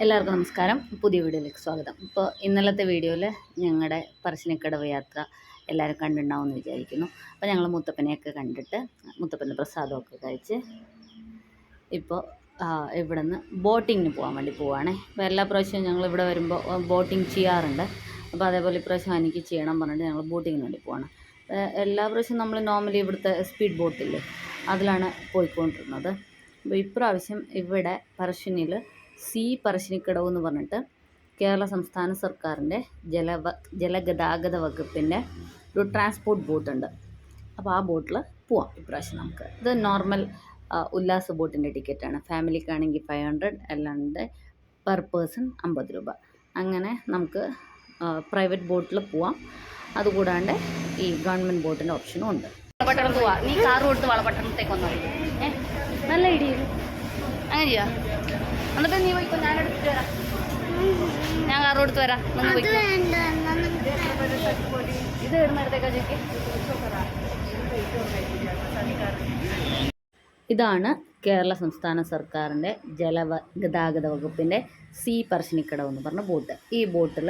എല്ലാവർക്കും നമസ്കാരം. പുതിയ വീഡിയോയിലേക്ക് സ്വാഗതം. ഇപ്പോൾ ഇന്നലത്തെ വീഡിയോയിൽ ഞങ്ങളുടെ പറശ്ശിനിക്കടവ് യാത്ര എല്ലാവരും കണ്ടിട്ടുണ്ടാവുമെന്ന് വിചാരിക്കുന്നു. അപ്പോൾ ഞങ്ങൾ മുത്തപ്പനെയൊക്കെ കണ്ടിട്ട് മുത്തപ്പൻ്റെ പ്രസാദമൊക്കെ കഴിച്ച് ഇപ്പോൾ ഇവിടെ നിന്ന് ബോട്ടിങ്ങിന് പോകാൻ വേണ്ടി പോവുകയാണേ. അപ്പോൾ എല്ലാ പ്രാവശ്യവും ഞങ്ങൾ ഇവിടെ വരുമ്പോൾ ബോട്ടിങ് ചെയ്യാറുണ്ട്. അപ്പോൾ അതേപോലെ ഇപ്രാവശ്യം എനിക്ക് ചെയ്യണം പറഞ്ഞിട്ട് ഞങ്ങൾ ബോട്ടിങ്ങിന് വേണ്ടി പോവാണ്. എല്ലാ പ്രാവശ്യവും നമ്മൾ നോർമലി ഇവിടുത്തെ സ്പീഡ് ബോട്ടില്ലേ അതിലാണ് പോയിക്കൊണ്ടിരുന്നത്. അപ്പോൾ ഇപ്രാവശ്യം ഇവിടെ പറശ്ശിനിയിൽ പറശ്ശിനിക്കടവ് എന്ന് പറഞ്ഞിട്ട് കേരള സംസ്ഥാന സർക്കാരിൻ്റെ ജലഗതാഗത വകുപ്പിൻ്റെ ഒരു ട്രാൻസ്പോർട്ട് ബോട്ടുണ്ട്. അപ്പോൾ ആ ബോട്ടിൽ പോവാം ഇപ്രാവശ്യം നമുക്ക്. ഇത് നോർമൽ ഉല്ലാസ ബോട്ടിൻ്റെ ടിക്കറ്റാണ്. ഫാമിലിക്കാണെങ്കിൽ 500, അല്ലാണ്ട് പെർ പേഴ്സൺ 50 രൂപ. അങ്ങനെ നമുക്ക് പ്രൈവറ്റ് ബോട്ടിൽ പോവാം. അതുകൂടാണ്ട് ഈ ഗവൺമെൻറ് ബോട്ടിൻ്റെ ഓപ്ഷനും ഉണ്ട്. വളപട്ടണം പോവാ. നീ കാർ കൊടുത്ത് വളപട്ടണത്തേക്ക് വന്നാൽ നല്ല ഐഡിയ. അങ്ങനെ ചെയ്യാം. എന്നിട്ട് നീ പോയിക്കോ, ഞാൻ എടുത്തിട്ട് വരാം. ഞാൻ കാർ കൊടുത്ത് വരാം. ഇത് ഇടുന്നിടത്തേക്കാ ചോദിക്ക്. ഇതാണ് കേരള സംസ്ഥാന സർക്കാരിൻ്റെ ജലഗതാഗത വകുപ്പിൻ്റെ പറശ്ശിനിക്കടവ് എന്ന് പറഞ്ഞ ബോട്ട്. ഈ ബോട്ടിൽ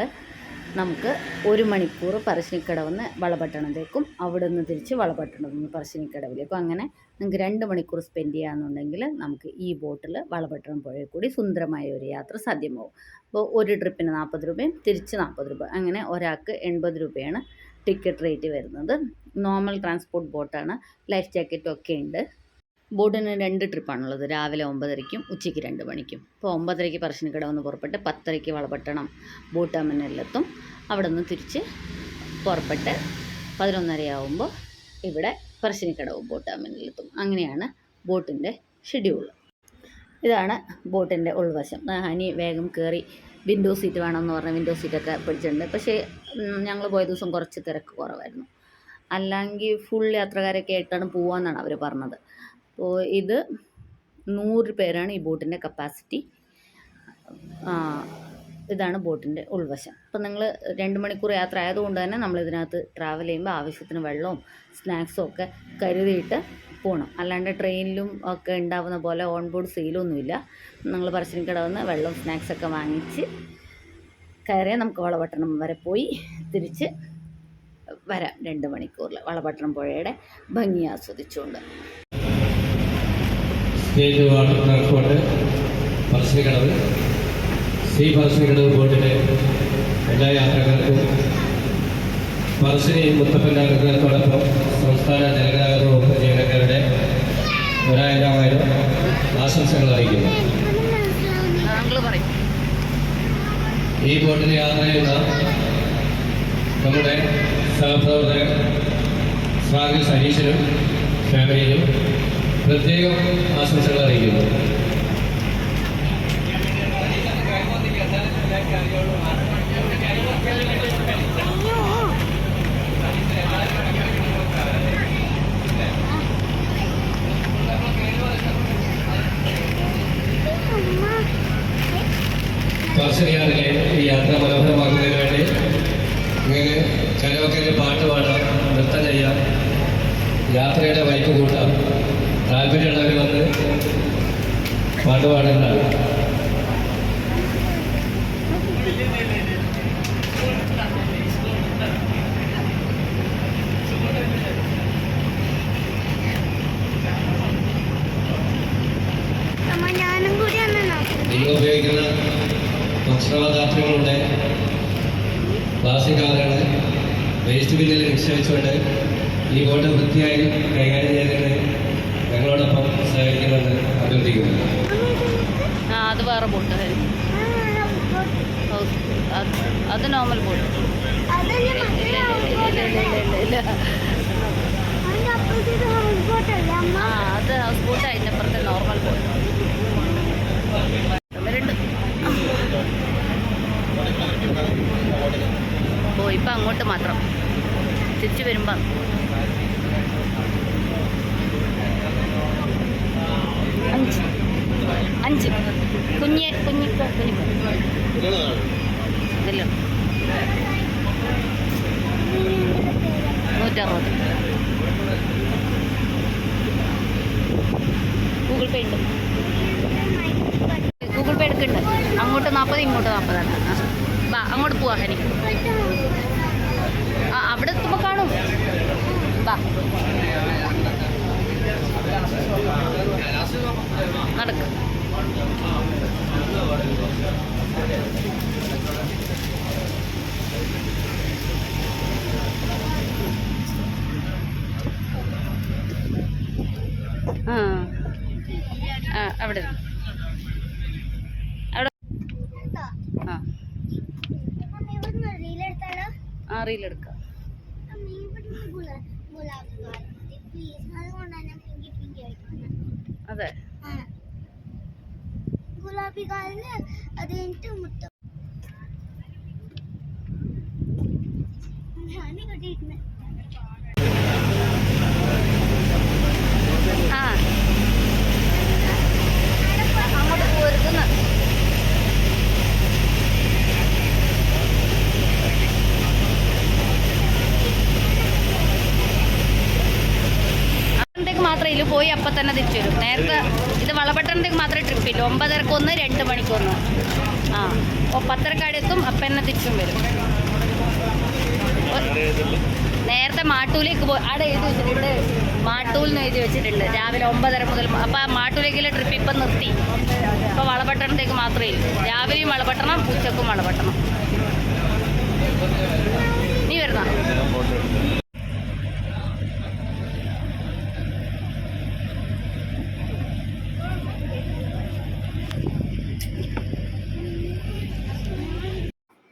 നമുക്ക് 1 മണിക്കൂർ പറശ്ശിനിക്കടവെന്ന് വളപട്ടണത്തേക്കും അവിടെ നിന്ന് തിരിച്ച് വളപട്ടണത്തിൽ നിന്ന് പറശ്ശിനിക്കടവിലേക്കും, അങ്ങനെ നിങ്ങൾക്ക് 2 മണിക്കൂർ സ്പെൻഡ് ചെയ്യാമെന്നുണ്ടെങ്കിൽ നമുക്ക് ഈ ബോട്ടിൽ വളപട്ടണം പുഴയിൽ കൂടി സുന്ദരമായ ഒരു യാത്ര സാധ്യമാവും. അപ്പോൾ ഒരു ട്രിപ്പിന് 40 രൂപയും തിരിച്ച് 40 രൂപ, അങ്ങനെ ഒരാൾക്ക് 80 രൂപയാണ് ടിക്കറ്റ് റേറ്റ് വരുന്നത്. നോർമൽ ട്രാൻസ്പോർട്ട് ബോട്ടാണ്. ലൈഫ് ജാക്കറ്റും ഒക്കെ ഉണ്ട്. ബോട്ടിന് 2 ട്രിപ്പാണുള്ളത്. രാവിലെ 9:30-ക്കും ഉച്ചയ്ക്ക് 2 മണിക്കും. ഇപ്പോൾ 9:30-ക്ക് പറശ്ശിനിക്കടവെന്ന് പുറപ്പെട്ട് 10:30-ക്ക് വളപട്ടണം ബോട്ട് ടെർമിനലിലെത്തും. അവിടെ നിന്ന് തിരിച്ച് പുറപ്പെട്ട് 11:30 ഇവിടെ പറശ്ശിനിക്കടവ് ബോട്ട് ടെർമിനലിലെത്തും. അങ്ങനെയാണ് ബോട്ടിൻ്റെ ഷെഡ്യൂൾ. ഇതാണ് ബോട്ടിൻ്റെ ഉൾവശം. ഹനി വേഗം കയറി വിൻഡോ സീറ്റ് വേണമെന്ന് പറഞ്ഞാൽ വിൻഡോ സീറ്റൊക്കെ പിടിച്ചിട്ടുണ്ട്. പക്ഷേ ഞങ്ങൾ പോയ ദിവസം കുറച്ച് തിരക്ക് കുറവായിരുന്നു. അല്ലെങ്കിൽ ഫുൾ യാത്രക്കാരൊക്കെ ആയിട്ടാണ് പോകാമെന്നാണ് അവർ പറഞ്ഞത്. അപ്പോൾ ഇത് 100 പേരാണ് ഈ ബോട്ടിൻ്റെ കപ്പാസിറ്റി. ഇതാണ് ബോട്ടിൻ്റെ ഉൾവശം. അപ്പം നിങ്ങൾ 2 മണിക്കൂർ യാത്ര ആയതുകൊണ്ട് തന്നെ നമ്മളിതിനകത്ത് ട്രാവൽ ചെയ്യുമ്പോൾ ആവശ്യത്തിന് വെള്ളവും സ്നാക്സും ഒക്കെ കരുതിയിട്ട് പോകണം. അല്ലാണ്ട് ട്രെയിനിലും ഒക്കെ ഉണ്ടാവുന്ന പോലെ ഓൺ ബോർഡ് സെയിലൊന്നുമില്ല. നിങ്ങൾ പറശ്ശിനിക്കടവെന്ന് വെള്ളം സ്നാക്സൊക്കെ വാങ്ങിച്ച് കയറിയാൽ നമുക്ക് വളപട്ടണം വരെ പോയി തിരിച്ച് വരാം 2 മണിക്കൂറിൽ വളപട്ടണം പുഴയുടെ ഭംഗി ആസ്വദിച്ചുകൊണ്ട്. State water transport Parassinikkadavu Parassinikkadavu ബോട്ടിലെ എല്ലാ യാത്രക്കാർക്കും പറശ്ശിനി മുത്തപ്പൻ്റെ അനുഗ്രഹത്തോടൊപ്പം സംസ്ഥാന ജലഗതാഗത വകുപ്പ് ജീവനക്കാരുടെ 1000 ആശംസകൾ അറിയിക്കുന്നു. ഈ ബോട്ടിൽ യാത്ര ചെയ്യുന്ന നമ്മുടെ സഹപ്രവർത്തകർ സ്വാഗത സനീഷിനും ഫാമിലിയിലും പ്രത്യേകം ആശംസകൾ അറിയിക്കുന്നു. പറശ്ശിനിയാറിലെ ഈ യാത്ര മനോഹരമാക്കുന്നതിന് വേണ്ടി നിങ്ങൾക്ക് കരോക്കയിൽ പാട്ട് പാടാം, നൃത്തം ചെയ്യാം, യാത്രയുടെ വൈപ്പ് കൂട്ടാം. താല്പര്യമുള്ളവർ വന്ന് പാട്ട് പാടുന്നതാണ്. നിങ്ങൾ ഉപയോഗിക്കുന്ന ഭക്ഷണപദാർത്ഥങ്ങളുടെ പ്ലാസ്റ്റിക് കവറുകൾ വേസ്റ്റ് ബിന്നിൽ നിക്ഷേപിച്ചുകൊണ്ട് ഈ ബോട്ട് വൃത്തിയായി കൈകാര്യം ചെയ്തതിന് ഞങ്ങളോടൊപ്പം സഹകരിക്കുമെന്ന് അഭ്യർത്ഥിക്കുന്നു. അത് വേറെ ബോട്ട്, അത് നോർമൽ ബോട്ട്. അത് ഹൗസ് ബോട്ട്, അതിൻ്റെ അപ്പുറത്തെ നോർമൽ ബോട്ട്. ഓ ഇപ്പം അങ്ങോട്ട് മാത്രം, തിരിച്ചു വരുമ്പം അഞ്ച് കുഞ്ഞില്ല 160. ഗൂഗിൾ പേ ഉണ്ട്. ഗൂഗിൾ പേ എടുക്കുന്നുണ്ട്. അങ്ങോട്ട് 40, ഇങ്ങോട്ട് 40 ആണ്. വാ അങ്ങോട്ട് പോവാ ഹനി. ആ അവിടെ എത്തുമ്പോൾ കാണും. വാ നടക്ക്. അവിടെ അവിടെ ആ റീലെടുക്കാം. അതെ ഗുലാബി കാലിന് അത് കഴിഞ്ഞിട്ട് മുട്ട കെട്ടിയിട്ടുണ്ട്. ആ അങ്ങോട്ട് പോരുന്ന മാത്രമേ ഇതിൽ പോയി അപ്പം തന്നെ തിരിച്ചു വരും. നേരത്തെ ഇത് വളപട്ടണത്തേക്ക് മാത്രമേ ട്രിപ്പില്ല. 9:30 ഒന്ന്, 2 മണിക്കൊന്ന്. ആ 10:30 എത്തും, അപ്പം തന്നെ തിരിച്ചും വരും. നേരത്തെ മാട്ടൂലേക്ക് പോയി അവിടെ എഴുതി വെച്ചിട്ടുണ്ട്. മാട്ടൂൽ എന്ന് എഴുതി വെച്ചിട്ടുണ്ട് രാവിലെ 9:30 മുതൽ. അപ്പം ആ മാട്ടൂലേക്കുള്ള ട്രിപ്പ് ഇപ്പം നിർത്തി. ഇപ്പോൾ വളപട്ടണത്തേക്ക് മാത്രമേ ഇല്ലൂ. രാവിലെയും വളപട്ടണം, ഉച്ചക്കും വളപട്ടണം. നീ വരുന്ന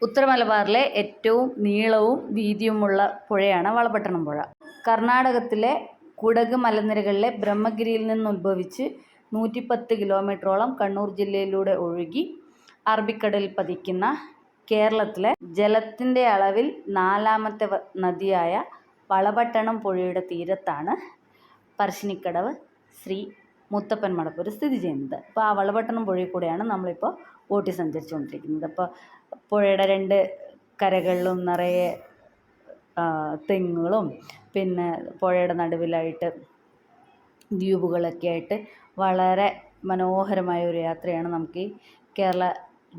ഉത്തര മലബാറിലെ ഏറ്റവും നീളവും വീതിയുമുള്ള പുഴയാണ് വളപട്ടണം പുഴ. കർണാടകത്തിലെ കുടക് മലനിരകളിലെ ബ്രഹ്മഗിരിയിൽ നിന്ന് ഉത്ഭവിച്ച് 110 കിലോമീറ്ററോളം കണ്ണൂർ ജില്ലയിലൂടെ ഒഴുകി അറബിക്കടലിൽ പതിക്കുന്ന കേരളത്തിലെ ജലത്തിൻ്റെ അളവിൽ 4ാമത്തെ നദിയായ വളപട്ടണം പുഴയുടെ തീരത്താണ് പറശ്ശിനിക്കടവ് ശ്രീ മുത്തപ്പൻ മടപ്പൂർ സ്ഥിതി ചെയ്യുന്നത്. അപ്പോൾ ആ വളപട്ടണം പുഴയിൽ കൂടെയാണ് നമ്മളിപ്പോൾ ഓട്ടി സഞ്ചരിച്ചുകൊണ്ടിരിക്കുന്നത്. അപ്പോൾ പുഴയുടെ 2 കരകളിലും നിറയെ തെങ്ങുകളും പിന്നെ പുഴയുടെ നടുവിലായിട്ട് ദ്വീപുകളൊക്കെ ആയിട്ട് വളരെ മനോഹരമായ ഒരു യാത്രയാണ് നമുക്ക് ഈ കേരള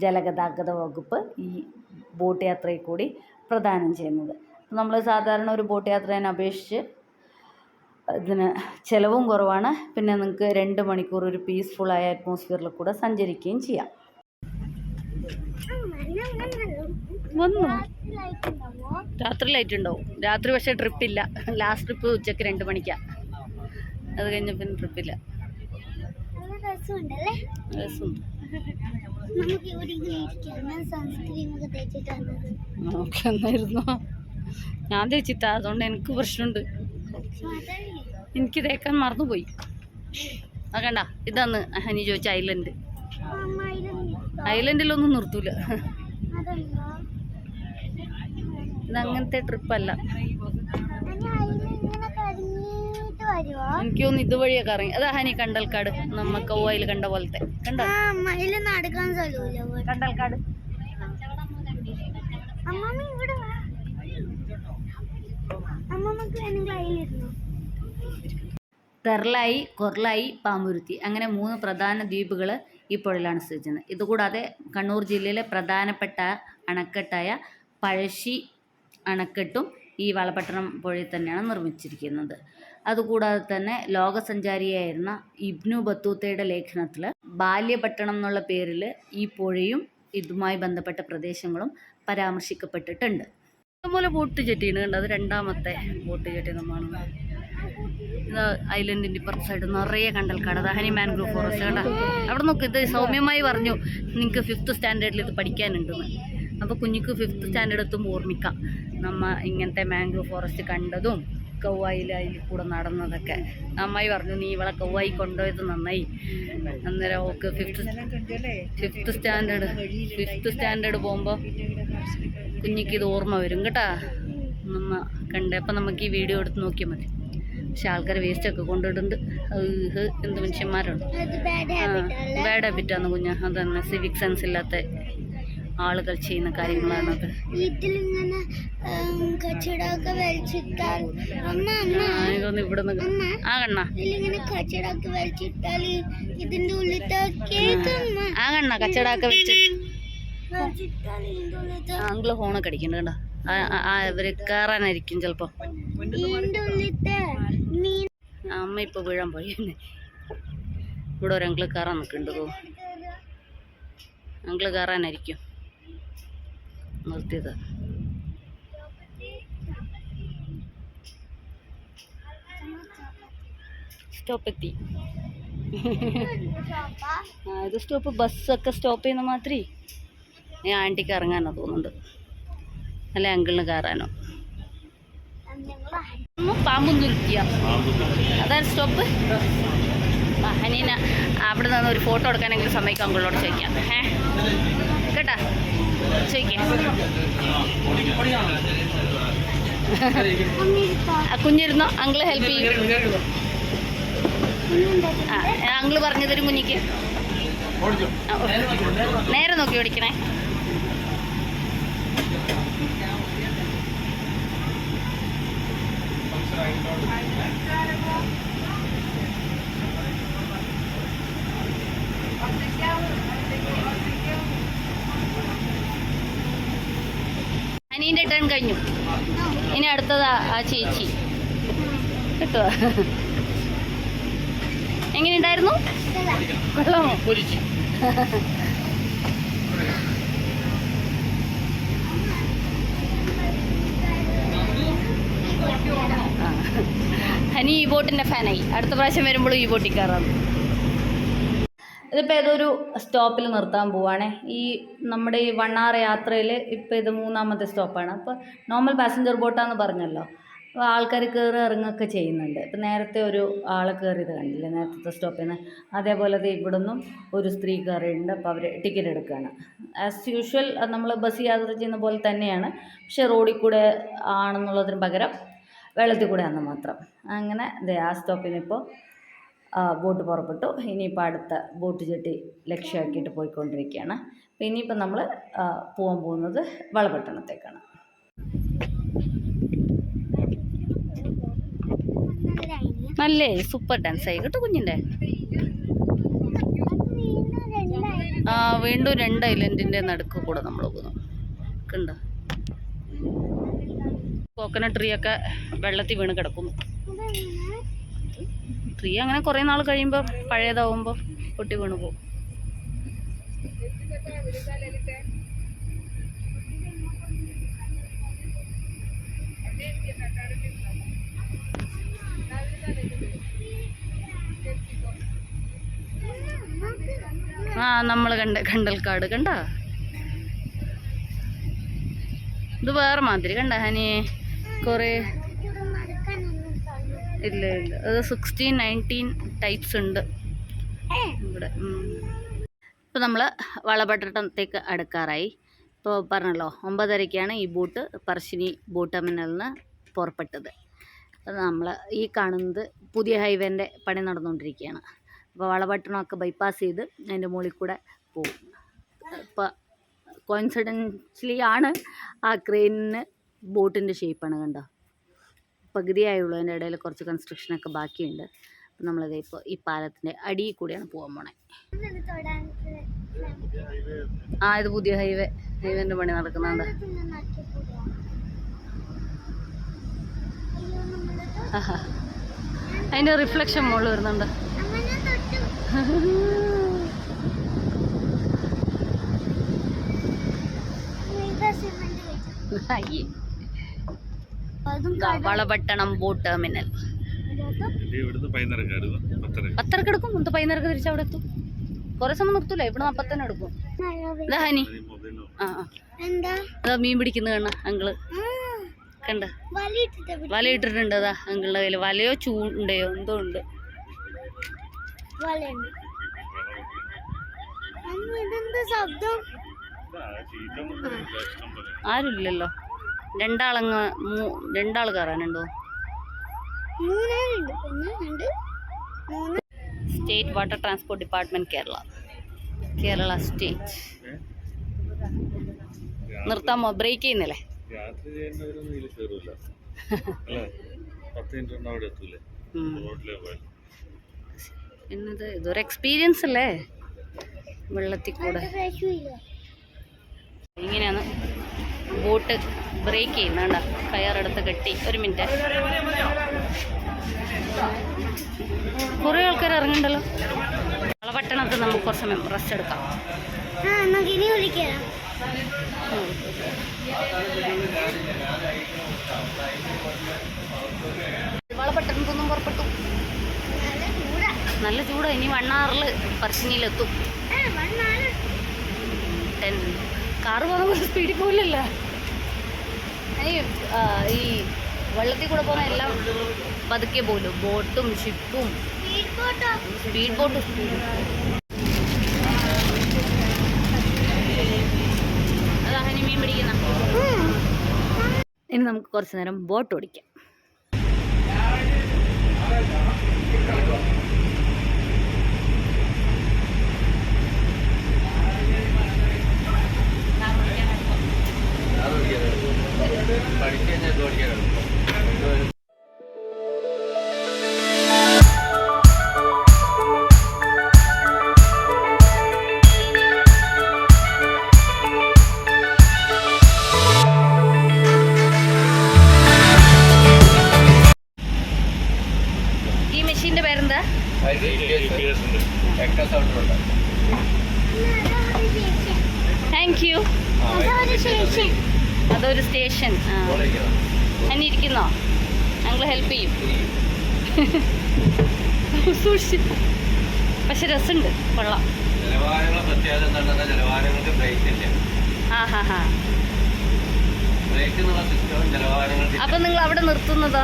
ജലഗതാഗത വകുപ്പ് ഈ ബോട്ട് യാത്രയിൽ കൂടി പ്രദാനം ചെയ്യുന്നത്. നമ്മൾ സാധാരണ ഒരു ബോട്ട് യാത്രയെ അപേക്ഷിച്ച് ഇതിന് ചിലവും കുറവാണ്. പിന്നെ നിങ്ങൾക്ക് 2 മണിക്കൂർ ഒരു പീസ്ഫുള്ളായ അറ്റ്മോസ്ഫിയറിൽ കൂടെ സഞ്ചരിക്കുകയും ചെയ്യാം. വന്നു രാത്രി ലൈറ്റ് ഉണ്ടാവും. രാത്രി പക്ഷേ ട്രിപ്പില്ല. ലാസ്റ്റ് ട്രിപ്പ് ഉച്ചയ്ക്ക് 2 മണിക്കാണ്. അത് കഴിഞ്ഞ പിന്നെ ട്രിപ്പില്ല. രസമുണ്ട്. ഓക്കെ എന്നായിരുന്നോ? ഞാൻ തേച്ചിട്ടാ, അതുകൊണ്ട് എനിക്ക് പ്രശ്നമുണ്ട്. എനിക്ക് തേക്കാൻ മറന്നുപോയി. കണ്ട ഇതാന്ന് ഹനി ചോദിച്ച ഐലൻഡ്. ഐലൻഡിലൊന്നും നിർത്തൂല. ഇതങ്ങനത്തെ ട്രിപ്പല്ല. എനിക്ക് തോന്നുന്നു ഇതുവഴിയൊക്കെ ഇറങ്ങി. അതാ ഹനി കണ്ടൽക്കാട്. നമ്മ കൗവായിൽ കണ്ട പോലത്തെ കണ്ട കണ്ടൽക്കാട്. തെർലായി, കൊർലായി, പാമ്പുരുത്തി അങ്ങനെ 3 പ്രധാന ദ്വീപുകൾ ഈ പുഴയിലാണ് സ്ഥിതി ചെയ്യുന്നത്. ഇതുകൂടാതെ കണ്ണൂർ ജില്ലയിലെ പ്രധാനപ്പെട്ട അണക്കെട്ടായ പഴശ്ശി അണക്കെട്ടും ഈ വളപട്ടണം പുഴയിൽ തന്നെയാണ് നിർമ്മിച്ചിരിക്കുന്നത്. അതുകൂടാതെ തന്നെ ലോകസഞ്ചാരിയായിരുന്ന ഇബ്നു ബത്തൂത്തയുടെ ലേഖനത്തിൽ ബാല്യപട്ടണം എന്നുള്ള പേരിൽ ഈ പുഴയും ഇതുമായി ബന്ധപ്പെട്ട പ്രദേശങ്ങളും പരാമർശിക്കപ്പെട്ടിട്ടുണ്ട്. അതുപോലെ ബോട്ട് ജെട്ടിയാണ് കണ്ടത്. അത് 2ാമത്തെ ബോട്ട് ജെട്ടി നമ്മളാണ്. ഇത് ഐലൻഡിൻ്റെ ഇപ്പുറത്തെ സൈഡ് നിറയെ കണ്ടൽക്കാട്. അത് ഹനി മാൻഗ്രൂവ് ഫോറസ്റ്റ് കേട്ടോ. അവിടെ നോക്ക്. ഇത് സൗമ്യമായി പറഞ്ഞു നിങ്ങൾക്ക് 5th സ്റ്റാൻഡേർഡിൽ ഇത് പഠിക്കാനുണ്ടെന്ന്. അപ്പോൾ കുഞ്ഞിക്ക് 5th സ്റ്റാൻഡേർഡ് എത്തുമ്പോൾ ഓർമ്മിക്കാം നമ്മ ഇങ്ങനത്തെ മാൻഗ്രൂവ് ഫോറസ്റ്റ് കണ്ടതും കൗവായിൽ അതിൽ കൂടെ നടന്നതൊക്കെ. അമ്മായി പറഞ്ഞു നീ ഇവളെ കൗവായി കൊണ്ടുപോയത് നന്നായി. അന്നേരം ഓക്ക് 5th സ്റ്റാൻഡേർഡ് പോകുമ്പോൾ കുഞ്ഞിക്ക് ഇത് ഓർമ്മ വരും കേട്ടാ. നമ്മ കണ്ടപ്പോൾ നമുക്ക് ഈ വീഡിയോ എടുത്ത് നോക്കിയാൽ മതി. പക്ഷെ ആൾക്കാർ വേസ്റ്റൊക്കെ കൊണ്ടിടുന്നുണ്ട്. എന്ത് മനുഷ്യന്മാരാണ്. ബാഡ് ഹാബിറ്റാണ് കുഞ്ഞ. അതന്നെ സിവിക് സെൻസ് ഇല്ലാത്ത ആളുകൾ ചെയ്യുന്ന കാര്യങ്ങളാണത്. ഇതിലിങ്ങനെ കച്ചവടമൊക്കെ വലിച്ചിട്ടാൽ എനിക്കൊന്ന് ഇവിടെ ആ കണ്ണ ഇതിലിങ്ങനെ കച്ചവടമൊക്കെ വലിച്ചിട്ടാൽ ഇതിന്റെ ഉള്ളിലത്തെ കേക്ക് ആ കണ്ണ കച്ചവടമൊക്കെ വെച്ച് വലിച്ചിട്ടാൽ ഇതിന്റെ ഉള്ളിലത്തെ ആംഗ്ല ഹോണൊക്കെ അടിക്കണ്ട ഇവര് കയറാനായിരിക്കും ചിലപ്പോ. ഇതിന്റെ ഉള്ളിലത്തെ മീൻ അമ്മ ഇപ്പൊ വീഴാൻ പോയി. ഇവിടെ ഒരു അങ്കിള് കയറാൻ നിൽക്കുന്നുണ്ട്. അങ്കിള് കയറാനായിരിക്കും നിർത്തിയത്. സ്റ്റോപ്പ് എത്തി. ഇത് സ്റ്റോപ്പ് ബസ്സൊക്കെ സ്റ്റോപ്പ് ചെയ്യുന്ന മാതിരി ആൻറ്റിക്ക് ഇറങ്ങാനോ തോന്നുന്നുണ്ട്, അല്ലെ അങ്കിളിന് കയറാനോ. പാമ്പും തുരുത്തിയ അതാണ് സ്റ്റോപ്പ്. ഹനീന അവിടെ നിന്ന് ഒരു ഫോട്ടോ എടുക്കാനെങ്കിലും സമ്മതിക്കും അങ്കിളോട് ചോദിക്കാം. കേട്ടാ ചോദിക്കാം. കുഞ്ഞിരുന്നോ അങ്കിള് ഹെൽപ്പ് ചെയ്യും. അങ്കിള് പറഞ്ഞു തരും കുഞ്ഞിക്ക്. നേരെ നോക്കി ഓടിക്കണേ. അനീൻ്റെ ടേൺ കഴിഞ്ഞു. ഇനി അടുത്തതാ ആ ചേച്ചി. കേട്ടോ എങ്ങനെയുണ്ടായിരുന്നു? കൊള്ളാമോ? ഹനി ഈ ബോട്ടിൻ്റെ ഫാനായി. അടുത്ത പ്രാവശ്യം വരുമ്പോഴും ഈ ബോട്ടിൽ കയറാം. ഇതിപ്പോൾ ഏതൊരു സ്റ്റോപ്പിൽ നിർത്താൻ പോവുകയാണേ. ഈ നമ്മുടെ ഈ 1 hour യാത്രയിൽ ഇപ്പോൾ ഇത് 3ാമത്തെ സ്റ്റോപ്പാണ്. അപ്പോൾ നോർമൽ പാസഞ്ചർ ബോട്ടാന്ന് പറഞ്ഞല്ലോ, അപ്പോൾ ആൾക്കാർ കയറി ഇറങ്ങുകയൊക്കെ ചെയ്യുന്നുണ്ട്. ഇപ്പം നേരത്തെ ഒരു ആളെ കയറിയത് കണ്ടില്ലേ നേരത്തെ സ്റ്റോപ്പിൽ നിന്ന്. അതേപോലെ ഇവിടെ നിന്നും ഒരു സ്ത്രീ കയറിയിട്ടുണ്ട്. അപ്പോൾ അവർ ടിക്കറ്റ് എടുക്കുകയാണ്. ആസ് യൂഷ്വൽ നമ്മൾ ബസ് യാത്ര ചെയ്യുന്ന പോലെ തന്നെയാണ്, പക്ഷേ റോഡിൽ കൂടെ ആണെന്നുള്ളതിന് പകരം വെള്ളത്തിൽ കൂടെ ആണെന്ന് മാത്രം. അങ്ങനെ ആ സ്റ്റോപ്പിൽ നിന്നിപ്പോൾ ബോട്ട് പുറപ്പെട്ടു. ഇനിയിപ്പോൾ അടുത്ത ബോട്ട് ജെട്ടി ലക്ഷ്യമാക്കിയിട്ട് പോയിക്കൊണ്ടിരിക്കുകയാണ്. അപ്പോൾ ഇനിയിപ്പോൾ നമ്മൾ പോകാൻ പോകുന്നത് വളപട്ടണത്തേക്കാണ്. നല്ലേ സൂപ്പർ ഡാൻസ് ആയി കേട്ടോ കുഞ്ഞിൻ്റെ. വീണ്ടും 2 ഐലൻഡിൻ്റെ നടുക്ക് കൂടെ നമ്മൾ പോകുന്നു. കണ്ടോ കോക്കനട്ട് ട്രീ ഒക്കെ വെള്ളത്തിൽ വീണ് കിടക്കുന്നു. ട്രീ അങ്ങനെ കുറേ നാൾ കഴിയുമ്പോൾ പഴയതാവുമ്പോൾ പൊട്ടി വീണ് പോകും. നമ്മൾ കണ്ടൽക്കാട് കണ്ട. ഇത് വേറെ മാതിരി കണ്ട ഹനി. കുറേ ഇല്ല അത് 16, 19 ടൈപ്സ് ഉണ്ട് ഇവിടെ. ഇപ്പോൾ നമ്മൾ വളപട്ടണത്തേക്ക് അടുക്കാറായി. ഇപ്പോൾ പറഞ്ഞല്ലോ 9:30-ക്കാണ് ഈ ബോട്ട് പറശ്ശിനി ബോട്ട് ടെർമിനലിൽ നിന്ന് പുറപ്പെട്ടത്. അത് നമ്മൾ ഈ കാണുന്നത് പുതിയ ഹൈവേൻ്റെ പണി നടന്നുകൊണ്ടിരിക്കുകയാണ്. അപ്പോൾ വളപട്ടണമൊക്കെ ബൈപ്പാസ് ചെയ്ത് അതിൻ്റെ മുകളിൽ കൂടെ പോകും. ഇപ്പോൾ കോയിൻസിഡൻഷ്യലി ആണ് ആ ക്രെയിനിന് ബോട്ടിൻ്റെ ഷേപ്പാണ് കണ്ടോ. പകുതിയായുള്ളൂ, അതിൻ്റെ ഇടയിൽ കുറച്ച് കൺസ്ട്രക്ഷനൊക്കെ ബാക്കിയുണ്ട്. അപ്പം നമ്മളത് ഇപ്പോൾ ഈ പാലത്തിൻ്റെ അടിയിൽ കൂടിയാണ് പോകാൻ പോണേ. ഇത് പുതിയ ഹൈവേൻ്റെ പണി നടക്കുന്നുണ്ട്. അതിൻ്റെ റിഫ്ലക്ഷൻ മുകളിൽ വരുന്നുണ്ട്. Valapattanam boat terminal. 10:30 എടുക്കും. 10:30 തിരിച്ച് അവിടെ എത്തും. കുറെ സമയം നിർത്തൂല, ഇവിടെ 40 എടുക്കും. ഇതാ ഹനി. അതാ മീൻ പിടിക്കുന്ന കാണ അങ്കിള് കണ്ട. വല ഇട്ടിട്ടുണ്ട്. അതാ അങ്കിളുടെ കയ്യിൽ വലയോ ചൂണ്ടയോ എന്തോ ഉണ്ട്. ആരുമില്ലല്ലോ. 2 ആൾ കയറാനുണ്ടോ? State water transport department Kerala state. നിർത്താമോ? ബ്രേക്ക് ചെയ്യുന്നില്ലേ? യാത്ര ചെയ്യുന്നവരൊന്നും ഇതിൽ കയറില്ല അല്ലേ? 10 മിനിറ്റ് അവിടെ എത്തൂലേ റോഡിലേ പോയാൽ? എന്നത് ഇതൊരു എക്സ്പീരിയൻസ് അല്ലേ വെള്ളത്തിൽ കൂടെ. ഇങ്ങനെയാണ് ബോട്ട് ബ്രേക്ക് ചെയ്യുന്നുണ്ട, കയറെടുത്ത് കെട്ടി. ഒരു മിനിറ്റ്, കുറേ ആൾക്കാർ ഇറങ്ങണ്ടല്ലോ. വളപട്ടണത്ത് നമുക്ക് കുറച്ച് സമയം റെസ്റ്റ് എടുക്കാം. ഇനി വിളിക്കാം. വളപട്ടണത്തൊന്നും പുറപ്പെട്ടു. നല്ല ചൂടാ. ഇനി 1 hour പറശ്ശിനിയിലെത്തും. കാറ് പോകുന്ന സ്പീഡിൽ പോലല്ല, ഈ വെള്ളത്തിൽ കൂടെ പോകുന്ന എല്ലാം പതുക്കെ പോലും. ബോട്ടും ഷിപ്പും സ്പീഡ് ബോട്ടും അതാ ഇനി മീൻ പിടിക്കുന്ന. ഇനി നമുക്ക് കുറച്ച് നേരം ബോട്ട് ഓടിക്കാം. ഈ മെഷീന്റെ പേരെന്താ? Thank you. അതൊരു സ്റ്റേഷൻ. അങ്ങനെ ഇരിക്കുന്നോ? ഞങ്ങൾ ഹെൽപ്പ് ചെയ്യും. സൂക്ഷിച്ച്. പക്ഷെ രസമുണ്ട്, കൊള്ളാം. ആ ഹാ ഹാ. അപ്പൊ നിങ്ങൾ അവിടെ നിർത്തുന്നതോ?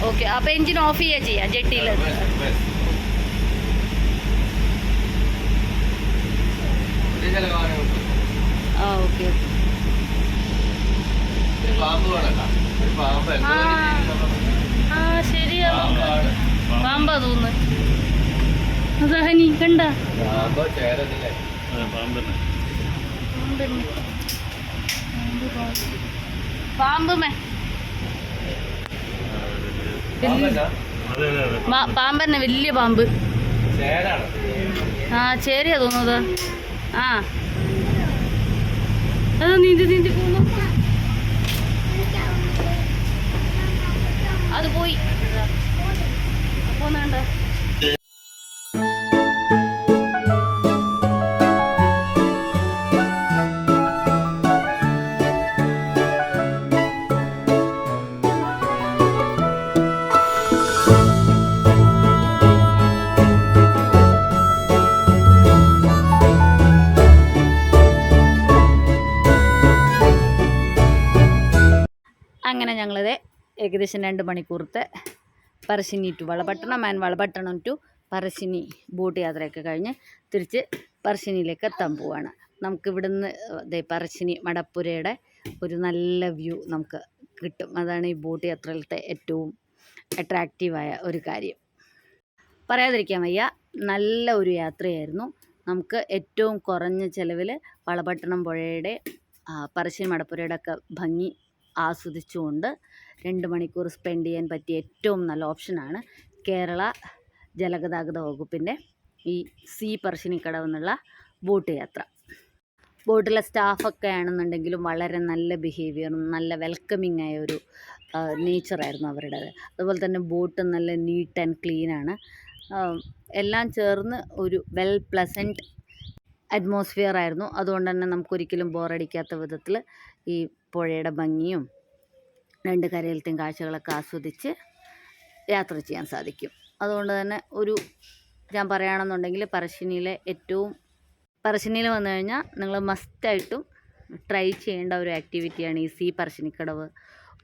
ഓക്കെ, അപ്പൊ എഞ്ചിൻ ഓഫ് ചെയ്യാ ജെട്ടിയിൽ. ആ ഓക്കെ. ആ ശരിയാ, പാമ്പാ തോന്നുന്നു. അതാ നീ കണ്ട പാമ്പ്. പാമ്പന്നെ, വലിയ പാമ്പ്. ആ ചേരിയാ തോന്നുന്നത്. ആ അതാ നീന്തി നീന്തി പോകുന്നു. അത് പോയി പോന്നണ്ട. അങ്ങനെ ഞങ്ങളത് ഏകദേശം 2 മണിക്കൂറത്തെ Parassini to Valapattanam and Valapattanam to Parassini boat യാത്രയൊക്കെ കഴിഞ്ഞ് തിരിച്ച് പറശ്ശിനിയിലേക്ക് എത്താൻ പോവാണ്. നമുക്ക് ഇവിടുന്ന് പറശ്ശിനി മടപ്പുരയുടെ ഒരു നല്ല വ്യൂ നമുക്ക് കിട്ടും. അതാണ് ഈ ബോട്ട് യാത്രയിലത്തെ ഏറ്റവും അട്രാക്റ്റീവായ ഒരു കാര്യം. പറയാതിരിക്കാൻ വയ്യ, നല്ല ഒരു യാത്രയായിരുന്നു. നമുക്ക് ഏറ്റവും കുറഞ്ഞ ചിലവിൽ വളപട്ടണം പുഴയുടെ പറശ്ശിനി മടപ്പുരയുടെ ഒക്കെ ഭംഗി ആസ്വദിച്ചുകൊണ്ട് 2 മണിക്കൂർ സ്പെൻഡ് ചെയ്യാൻ പറ്റിയ ഏറ്റവും നല്ല ഓപ്ഷനാണ് കേരള ജലഗതാഗത വകുപ്പിൻ്റെ ഈ സീ പറശ്ശിനിക്കടവ് എന്നുള്ള ബോട്ട് യാത്ര. ബോട്ടിലെ സ്റ്റാഫൊക്കെ ആണെന്നുണ്ടെങ്കിലും വളരെ നല്ല ബിഹേവിയറും നല്ല വെൽക്കമിങ് ആയ ഒരു നേച്ചറായിരുന്നു അവരുടേത്. അതുപോലെ തന്നെ ബോട്ട് നല്ല നീറ്റ് ആൻഡ് ക്ലീനാണ്. എല്ലാം ചേർന്ന് ഒരു വെൽ പ്ലസൻറ്റ് അറ്റ്മോസ്ഫിയർ ആയിരുന്നു. അതുകൊണ്ട് തന്നെ നമുക്കൊരിക്കലും ബോറടിക്കാത്ത വിധത്തിൽ ഈ പുഴയുടെ ഭംഗിയും 2 കരയിലത്തെയും കാഴ്ചകളൊക്കെ ആസ്വദിച്ച് യാത്ര ചെയ്യാൻ സാധിക്കും. അതുകൊണ്ട് തന്നെ ഞാൻ പറയുകയാണെന്നുണ്ടെങ്കിൽ പറശ്ശിനിയിൽ വന്നു കഴിഞ്ഞാൽ നിങ്ങൾ മസ്റ്റായിട്ടും ട്രൈ ചെയ്യേണ്ട ഒരു ആക്ടിവിറ്റിയാണ് ഈ സീ പറശ്ശിനിക്കടവ്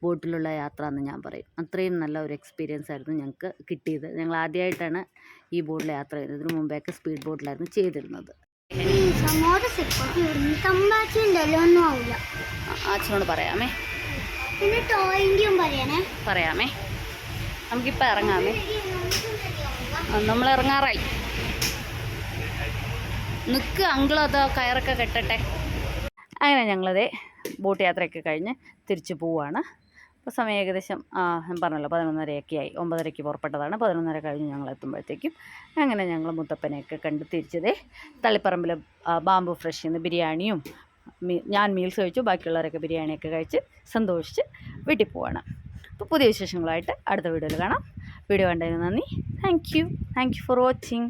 ബോട്ടിലുള്ള യാത്ര എന്ന് ഞാൻ പറയും. അത്രയും നല്ല ഒരു എക്സ്പീരിയൻസ് ആയിരുന്നു ഞങ്ങൾക്ക് കിട്ടിയത്. ഞങ്ങൾ ആദ്യമായിട്ടാണ് ഈ ബോട്ടിൽ യാത്ര ചെയ്തത്. ഇതിനു മുമ്പേയൊക്കെ സ്പീഡ് ബോട്ടിലായിരുന്നു ചെയ്തിരുന്നത്. അച്ഛനോട് പറയാമേ, പറയാമേ. നമുക്കിപ്പോൾ ഇറങ്ങാമേ. നമ്മൾ ഇറങ്ങാറായി. നിൽക്ക് അങ്കിളതോ കയറൊക്കെ കെട്ടട്ടെ. അങ്ങനെ ഞങ്ങളതേ ബോട്ട് യാത്രയൊക്കെ കഴിഞ്ഞ് തിരിച്ചു പോവുകയാണ്. അപ്പോൾ സമയം ഏകദേശം ഞാൻ പറഞ്ഞല്ലോ 11:30 ആയി. 9:30 പുറപ്പെട്ടതാണ്. 11:30 കഴിഞ്ഞ് ഞങ്ങൾ എത്തുമ്പോഴത്തേക്കും അങ്ങനെ ഞങ്ങൾ മുത്തപ്പനെയൊക്കെ കണ്ട് തിരിച്ചതേ തളിപ്പറമ്പിൽ ബാംബു ഫ്രഷിൽ നിന്ന് ബിരിയാണിയും ഞാൻ മീൽസ് കഴിച്ചു. ബാക്കിയുള്ളവരൊക്കെ ബിരിയാണിയൊക്കെ കഴിച്ച് സന്തോഷിച്ച് വീട്ടിൽ പോവാണ്. അപ്പോൾ പുതിയ വിശേഷങ്ങളായിട്ട് അടുത്ത വീഡിയോയിൽ കാണാം. വീഡിയോ കണ്ടതിന് നന്ദി. Thank you for watching.